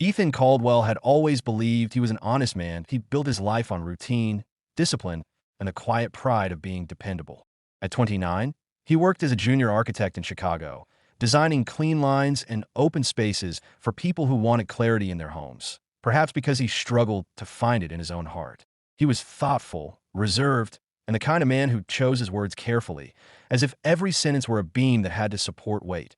Ethan Caldwell had always believed he was an honest man. He built his life on routine, discipline, and the quiet pride of being dependable. At 29, he worked as a junior architect in Chicago, designing clean lines and open spaces for people who wanted clarity in their homes, perhaps because he struggled to find it in his own heart. He was thoughtful, reserved, and the kind of man who chose his words carefully, as if every sentence were a beam that had to support weight.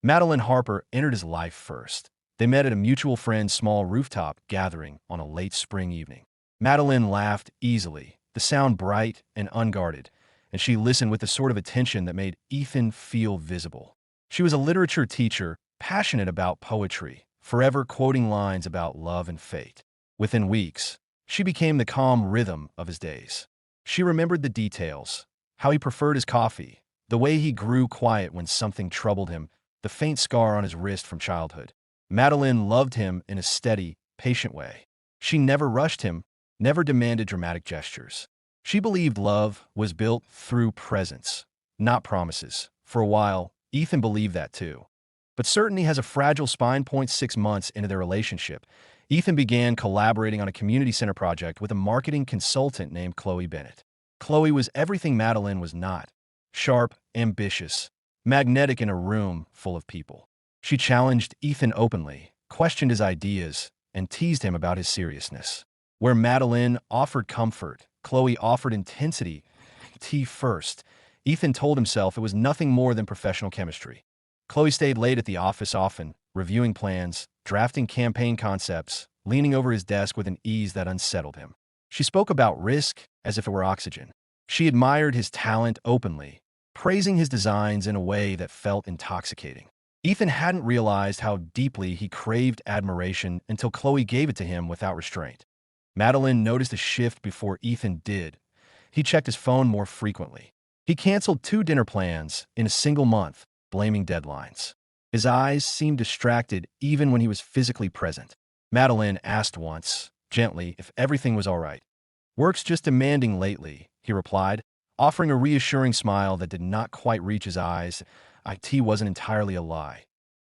Madeline Harper entered his life first. They met at a mutual friend's small rooftop gathering on a late spring evening. Madeline laughed easily, the sound bright and unguarded, and she listened with the sort of attention that made Ethan feel visible. She was a literature teacher, passionate about poetry, forever quoting lines about love and fate. Within weeks, she became the calm rhythm of his days. She remembered the details, how he preferred his coffee, the way he grew quiet when something troubled him, the faint scar on his wrist from childhood. Madeline loved him in a steady, patient way. She never rushed him, never demanded dramatic gestures. She believed love was built through presence, not promises. For a while, Ethan believed that too. But certainty has a fragile spine. 6 months into their relationship, Ethan began collaborating on a community center project with a marketing consultant named Chloe Bennett. Chloe was everything Madeline was not: sharp, ambitious, magnetic in a room full of people. She challenged Ethan openly, questioned his ideas, and teased him about his seriousness. Where Madeline offered comfort, Chloe offered intensity. Tea first, Ethan told himself it was nothing more than professional chemistry. Chloe stayed late at the office often, reviewing plans, drafting campaign concepts, leaning over his desk with an ease that unsettled him. She spoke about risk as if it were oxygen. She admired his talent openly, praising his designs in a way that felt intoxicating. Ethan hadn't realized how deeply he craved admiration until Chloe gave it to him without restraint. Madeline noticed a shift before Ethan did. He checked his phone more frequently. He canceled 2 dinner plans in a single month, blaming deadlines. His eyes seemed distracted even when he was physically present. Madeline asked once, gently, if everything was all right. "Work's just demanding lately," he replied, offering a reassuring smile that did not quite reach his eyes. IT wasn't entirely a lie.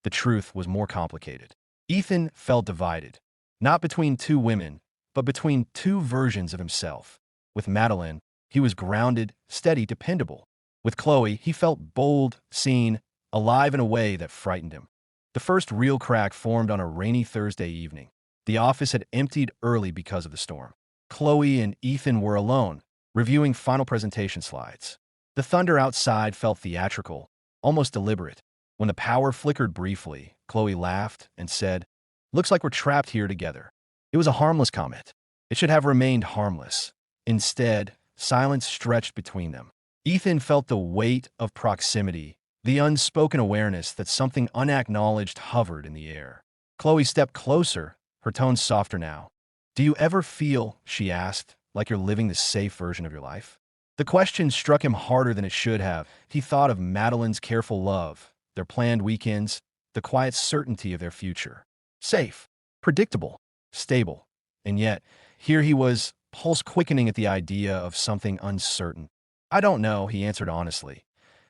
The truth was more complicated. Ethan felt divided, not between 2 women, but between 2 versions of himself. With Madeline, he was grounded, steady, dependable. With Chloe, he felt bold, seen, alive in a way that frightened him. The first real crack formed on a rainy Thursday evening. The office had emptied early because of the storm. Chloe and Ethan were alone, reviewing final presentation slides. The thunder outside felt theatrical, almost deliberate. When the power flickered briefly, Chloe laughed and said, "Looks like we're trapped here together." It was a harmless comment. It should have remained harmless. Instead, silence stretched between them. Ethan felt the weight of proximity, the unspoken awareness that something unacknowledged hovered in the air. Chloe stepped closer, her tone softer now. "Do you ever feel," she asked, "like you're living the safe version of your life?" The question struck him harder than it should have. He thought of Madeline's careful love, their planned weekends, the quiet certainty of their future. Safe, predictable, stable. And yet, here he was, pulse quickening at the idea of something uncertain. "I don't know," he answered honestly.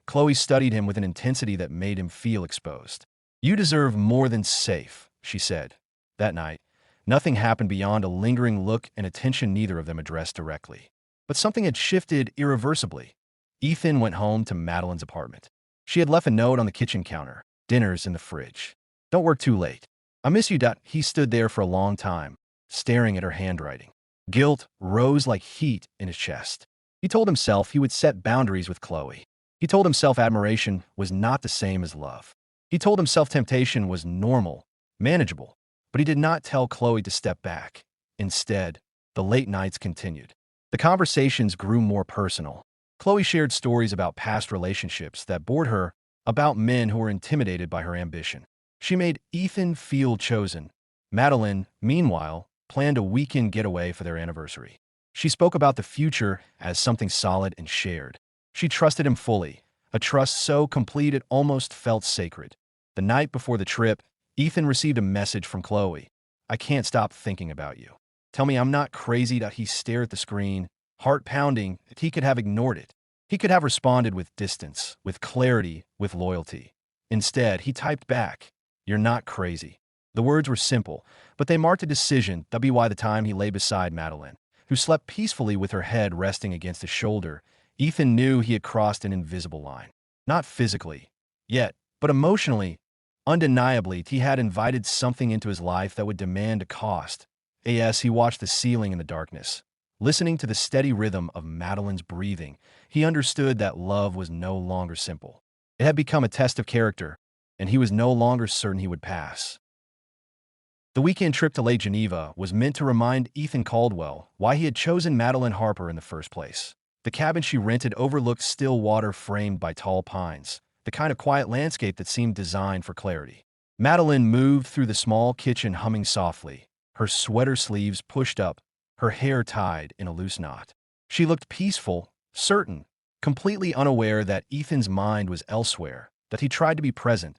Chloe studied him with an intensity that made him feel exposed. "You deserve more than safe," she said. That night, nothing happened beyond a lingering look and attention neither of them addressed directly. But something had shifted irreversibly. Ethan went home to Madeline's apartment. She had left a note on the kitchen counter. "Dinner's in the fridge. Don't work too late. I miss you." He stood there for a long time, staring at her handwriting. Guilt rose like heat in his chest. He told himself he would set boundaries with Chloe. He told himself admiration was not the same as love. He told himself temptation was normal, manageable. But he did not tell Chloe to step back. Instead, the late nights continued. The conversations grew more personal. Chloe shared stories about past relationships that bored her, about men who were intimidated by her ambition. She made Ethan feel chosen. Madeline, meanwhile, planned a weekend getaway for their anniversary. She spoke about the future as something solid and shared. She trusted him fully, a trust so complete it almost felt sacred. The night before the trip, Ethan received a message from Chloe. "I can't stop thinking about you. Tell me I'm not crazy." He stared at the screen, heart pounding. He could have ignored it. He could have responded with distance, with clarity, with loyalty. Instead, he typed back, "You're not crazy. The words were simple, but they marked a decision. By the time he lay beside Madeline, who slept peacefully with her head resting against his shoulder, Ethan knew he had crossed an invisible line. Not physically, yet, but emotionally. Undeniably, he had invited something into his life that would demand a cost. As he watched the ceiling in the darkness, listening to the steady rhythm of Madeline's breathing, he understood that love was no longer simple. It had become a test of character, and he was no longer certain he would pass. The weekend trip to Lake Geneva was meant to remind Ethan Caldwell why he had chosen Madeline Harper in the first place. The cabin she rented overlooked still water framed by tall pines, the kind of quiet landscape that seemed designed for clarity. Madeline moved through the small kitchen humming softly, her sweater sleeves pushed up, her hair tied in a loose knot. She looked peaceful, certain, completely unaware that Ethan's mind was elsewhere, that he tried to be present.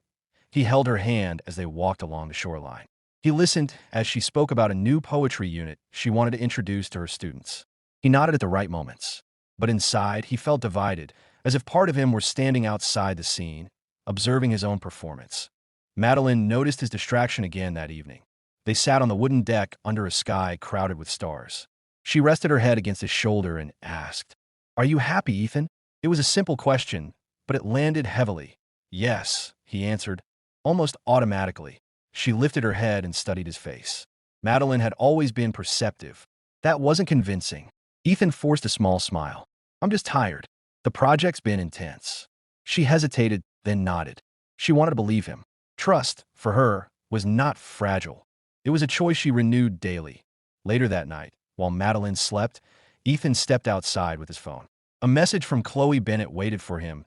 He held her hand as they walked along the shoreline. He listened as she spoke about a new poetry unit she wanted to introduce to her students. He nodded at the right moments, but inside he felt divided, as if part of him were standing outside the scene, observing his own performance. Madeline noticed his distraction again that evening. They sat on the wooden deck under a sky crowded with stars. She rested her head against his shoulder and asked, "Are you happy, Ethan?" It was a simple question, but it landed heavily. "Yes," he answered, almost automatically. She lifted her head and studied his face. Madeline had always been perceptive. That wasn't convincing. Ethan forced a small smile. "I'm just tired. The project's been intense." She hesitated, then nodded. She wanted to believe him. Trust, for her, was not fragile. It was a choice she renewed daily. Later that night, while Madeline slept, Ethan stepped outside with his phone. A message from Chloe Bennett waited for him.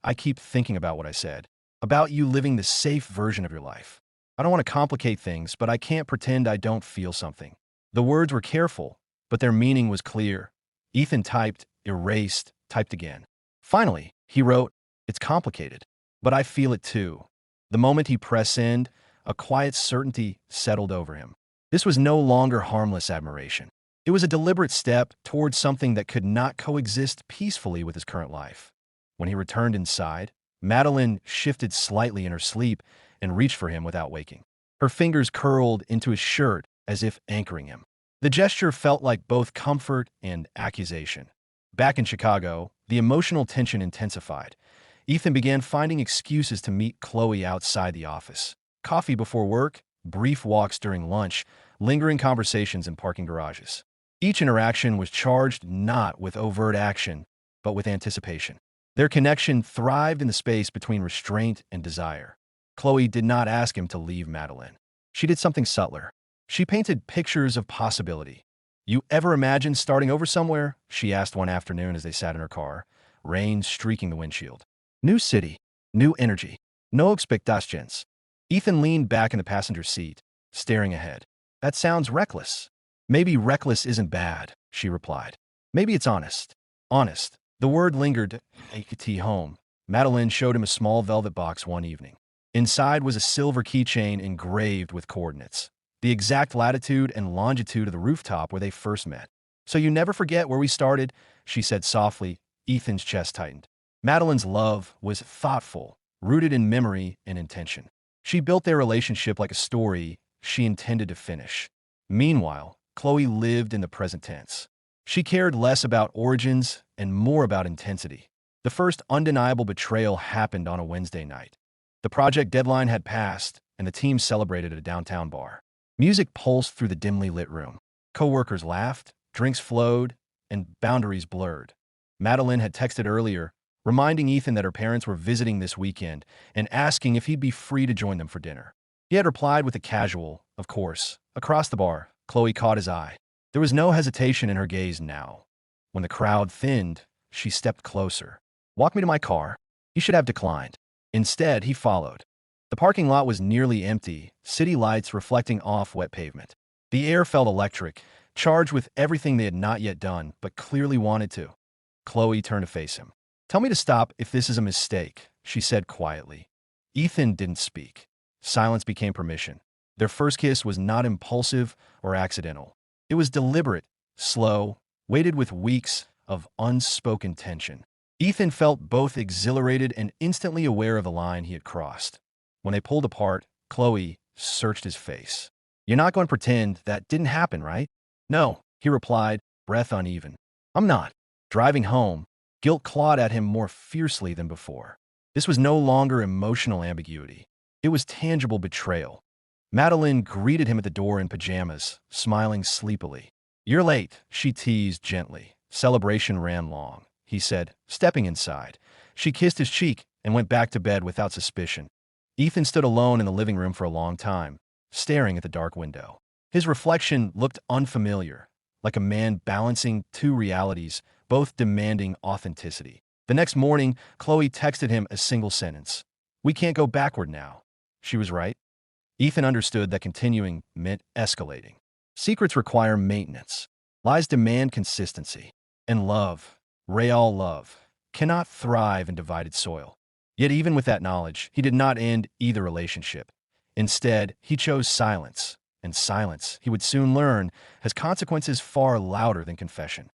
"I keep thinking about what I said. About you living the safe version of your life. I don't want to complicate things, but I can't pretend I don't feel something." The words were careful, but their meaning was clear. Ethan typed, erased, typed again. Finally, he wrote, "It's complicated, but I feel it too." The moment he pressed send, a quiet certainty settled over him. This was no longer harmless admiration. It was a deliberate step towards something that could not coexist peacefully with his current life. When he returned inside, Madeline shifted slightly in her sleep and reached for him without waking. Her fingers curled into his shirt as if anchoring him. The gesture felt like both comfort and accusation. Back in Chicago, the emotional tension intensified. Ethan began finding excuses to meet Chloe outside the office. Coffee before work, brief walks during lunch, lingering conversations in parking garages. Each interaction was charged not with overt action, but with anticipation. Their connection thrived in the space between restraint and desire. Chloe did not ask him to leave Madeline. She did something subtler. She painted pictures of possibility. "You ever imagine starting over somewhere?" she asked one afternoon as they sat in her car, rain streaking the windshield. "New city, new energy, no expectations." Ethan leaned back in the passenger seat, staring ahead. "That sounds reckless." "Maybe reckless isn't bad," she replied. "Maybe it's honest." Honest. The word lingered. Take home. Madeline showed him a small velvet box one evening. Inside was a silver keychain engraved with coordinates, the exact latitude and longitude of the rooftop where they first met. "So you never forget where we started," she said softly. Ethan's chest tightened. Madeline's love was thoughtful, rooted in memory and intention. She built their relationship like a story she intended to finish. Meanwhile, Chloe lived in the present tense. She cared less about origins and more about intensity. The first undeniable betrayal happened on a Wednesday night. The project deadline had passed, and the team celebrated at a downtown bar. Music pulsed through the dimly lit room. Coworkers laughed, drinks flowed, and boundaries blurred. Madeline had texted earlier, reminding Ethan that her parents were visiting this weekend and asking if he'd be free to join them for dinner. He had replied with a casual, "Of course." Across the bar, Chloe caught his eye. There was no hesitation in her gaze now. When the crowd thinned, she stepped closer. "Walk me to my car." He should have declined. Instead, he followed. The parking lot was nearly empty, city lights reflecting off wet pavement. The air felt electric, charged with everything they had not yet done, but clearly wanted to. Chloe turned to face him. "Tell me to stop if this is a mistake," she said quietly. Ethan didn't speak. Silence became permission. Their first kiss was not impulsive or accidental. It was deliberate, slow, weighted with weeks of unspoken tension. Ethan felt both exhilarated and instantly aware of the line he had crossed. When they pulled apart, Chloe, searched his face. "You're not going to pretend that didn't happen, right?" "No," he replied, breath uneven. "I'm not." Driving home, guilt clawed at him more fiercely than before. This was no longer emotional ambiguity. It was tangible betrayal. Madeline greeted him at the door in pajamas, smiling sleepily. "You're late," she teased gently. "Celebration ran long," he said, stepping inside. She kissed his cheek and went back to bed without suspicion. Ethan stood alone in the living room for a long time, staring at the dark window. His reflection looked unfamiliar, like a man balancing two realities, both demanding authenticity. The next morning, Chloe texted him a single sentence. "We can't go backward now." She was right. Ethan understood that continuing meant escalating. Secrets require maintenance. Lies demand consistency. And love, real love, cannot thrive in divided soil. Yet even with that knowledge, he did not end either relationship. Instead, he chose silence. And silence, he would soon learn, has consequences far louder than confession.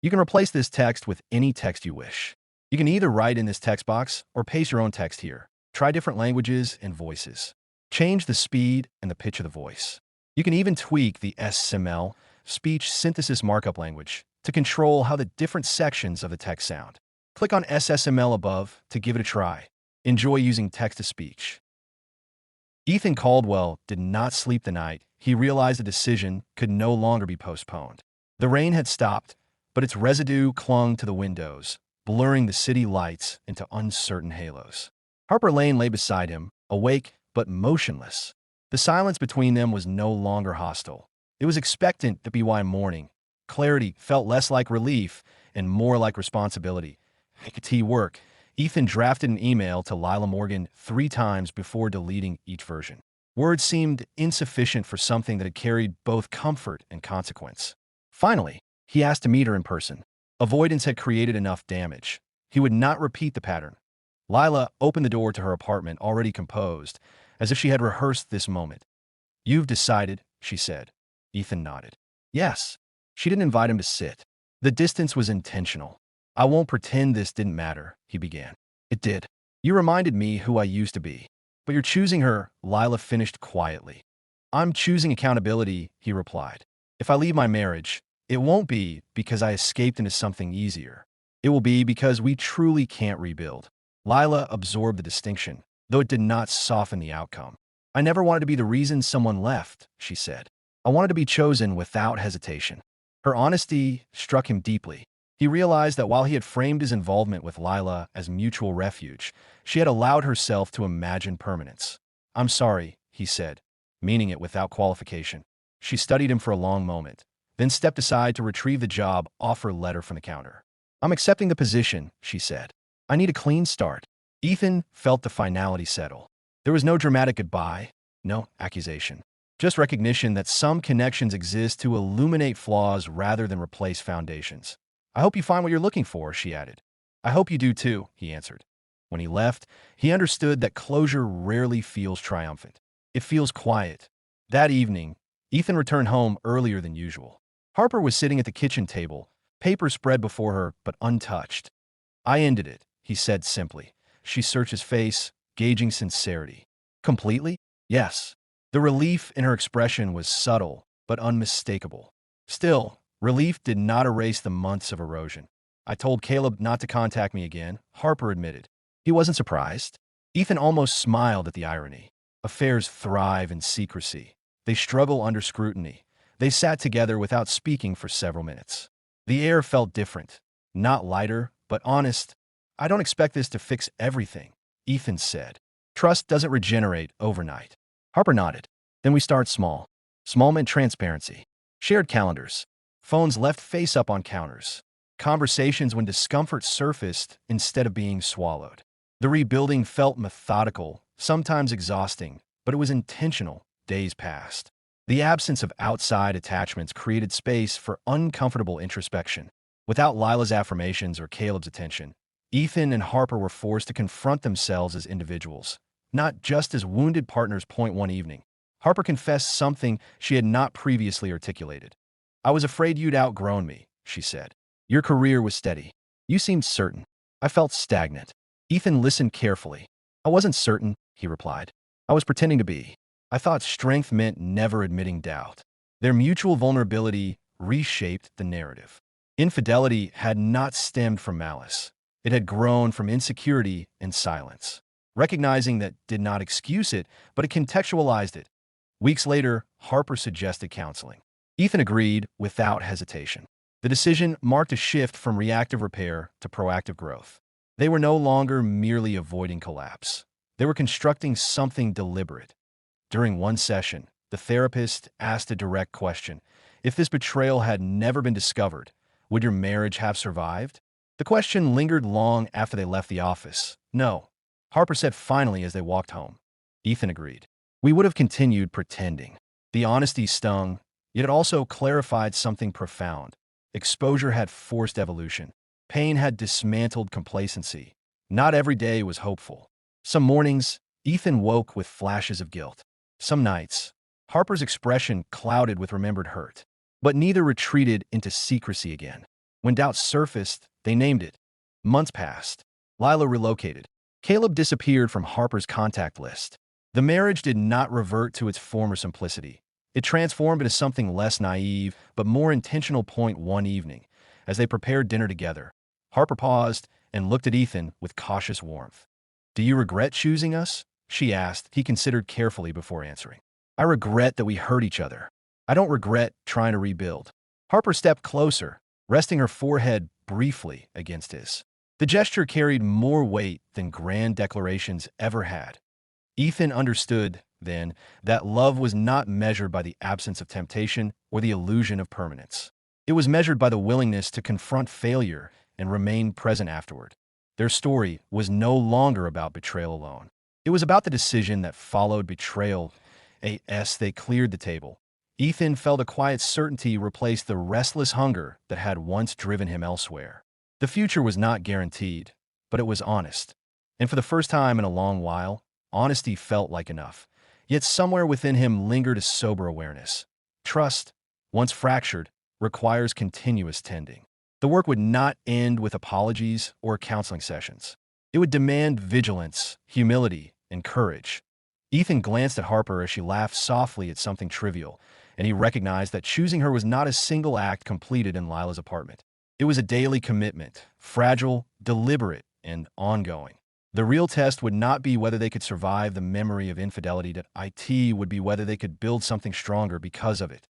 You can replace this text with any text you wish. You can either write in this text box or paste your own text here. Try different languages and voices. Change the speed and the pitch of the voice. You can even tweak the SML, speech synthesis markup language, to control how the different sections of the text sound. Click on SSML above to give it a try. Enjoy using text-to-speech. Ethan Caldwell did not sleep the night he realized the decision could no longer be postponed. The rain had stopped, but its residue clung to the windows, blurring the city lights into uncertain halos. Harper Lane lay beside him, awake but motionless. The silence between them was no longer hostile. It was expectant to be why morning. Clarity felt less like relief and more like responsibility. Tea work. Ethan drafted an email to Lila Morgan 3 times before deleting each version. Words seemed insufficient for something that had carried both comfort and consequence. Finally, he asked to meet her in person. Avoidance had created enough damage. He would not repeat the pattern. Lila opened the door to her apartment already composed, as if she had rehearsed this moment. "You've decided," she said. Ethan nodded. "Yes." She didn't invite him to sit. The distance was intentional. "I won't pretend this didn't matter," he began. "It did. You reminded me who I used to be. But you're choosing her," Lila finished quietly. "I'm choosing accountability," he replied. "If I leave my marriage, it won't be because I escaped into something easier. It will be because we truly can't rebuild." Lila absorbed the distinction, though it did not soften the outcome. "I never wanted to be the reason someone left," she said. "I wanted to be chosen without hesitation." Her honesty struck him deeply. He realized that while he had framed his involvement with Lila as mutual refuge, she had allowed herself to imagine permanence. "I'm sorry," he said, meaning it without qualification. She studied him for a long moment, then stepped aside to retrieve the job offer letter from the counter. "I'm accepting the position," she said. "I need a clean start." Ethan felt the finality settle. There was no dramatic goodbye, no accusation. Just recognition that some connections exist to illuminate flaws rather than replace foundations. "I hope you find what you're looking for," she added. "I hope you do too," he answered. When he left, he understood that closure rarely feels triumphant. It feels quiet. That evening, Ethan returned home earlier than usual. Harper was sitting at the kitchen table, paper spread before her but untouched. "I ended it," he said simply. She searched his face, gauging sincerity. "Completely?" "Yes." The relief in her expression was subtle but unmistakable. Still, relief did not erase the months of erosion. "I told Caleb not to contact me again," Harper admitted. He wasn't surprised. Ethan almost smiled at the irony. Affairs thrive in secrecy. They struggle under scrutiny. They sat together without speaking for several minutes. The air felt different, not lighter, but honest. "I don't expect this to fix everything," Ethan said. "Trust doesn't regenerate overnight." Harper nodded. "Then we start small." Small meant transparency. Shared calendars. Phones left face up on counters. Conversations when discomfort surfaced instead of being swallowed. The rebuilding felt methodical, sometimes exhausting, but it was intentional. Days passed. The absence of outside attachments created space for uncomfortable introspection. Without Lila's affirmations or Caleb's attention, Ethan and Harper were forced to confront themselves as individuals, not just as wounded partners. One evening, Harper confessed something she had not previously articulated. "I was afraid you'd outgrown me," she said. "Your career was steady. You seemed certain. I felt stagnant." Ethan listened carefully. "I wasn't certain," he replied. I was pretending to be. I thought strength meant never admitting doubt. Their mutual vulnerability reshaped the narrative. Infidelity had not stemmed from malice. It had grown from insecurity and silence. Recognizing that did not excuse it, but it contextualized it. Weeks later, Harper suggested counseling. Ethan agreed without hesitation. The decision marked a shift from reactive repair to proactive growth. They were no longer merely avoiding collapse. They were constructing something deliberate. During one session, the therapist asked a direct question. If this betrayal had never been discovered, would your marriage have survived? The question lingered long after they left the office. No, Harper said finally as they walked home. Ethan agreed. We would have continued pretending. The honesty stung, yet it also clarified something profound. Exposure had forced evolution. Pain had dismantled complacency. Not every day was hopeful. Some mornings, Ethan woke with flashes of guilt. Some nights, Harper's expression clouded with remembered hurt. But neither retreated into secrecy again. When doubts surfaced, they named it. Months passed. Lila relocated. Caleb disappeared from Harper's contact list. The marriage did not revert to its former simplicity. It transformed into something less naive, but more intentional. One evening, as they prepared dinner together, Harper paused and looked at Ethan with cautious warmth. Do you regret choosing us? She asked. He considered carefully before answering. I regret that we hurt each other. I don't regret trying to rebuild. Harper stepped closer, resting her forehead briefly against his. The gesture carried more weight than grand declarations ever had. Ethan understood, then, that love was not measured by the absence of temptation or the illusion of permanence. It was measured by the willingness to confront failure and remain present afterward. Their story was no longer about betrayal alone. It was about the decision that followed betrayal. As they cleared the table, Ethan felt a quiet certainty replace the restless hunger that had once driven him elsewhere. The future was not guaranteed, but it was honest. And for the first time in a long while, honesty felt like enough. Yet somewhere within him lingered a sober awareness. Trust, once fractured, requires continuous tending. The work would not end with apologies or counseling sessions. It would demand vigilance, humility, and courage. Ethan glanced at Harper as she laughed softly at something trivial, and he recognized that choosing her was not a single act completed in Lila's apartment. It was a daily commitment, fragile, deliberate, and ongoing. The real test would not be whether they could survive the memory of infidelity. It would be whether they could build something stronger because of it.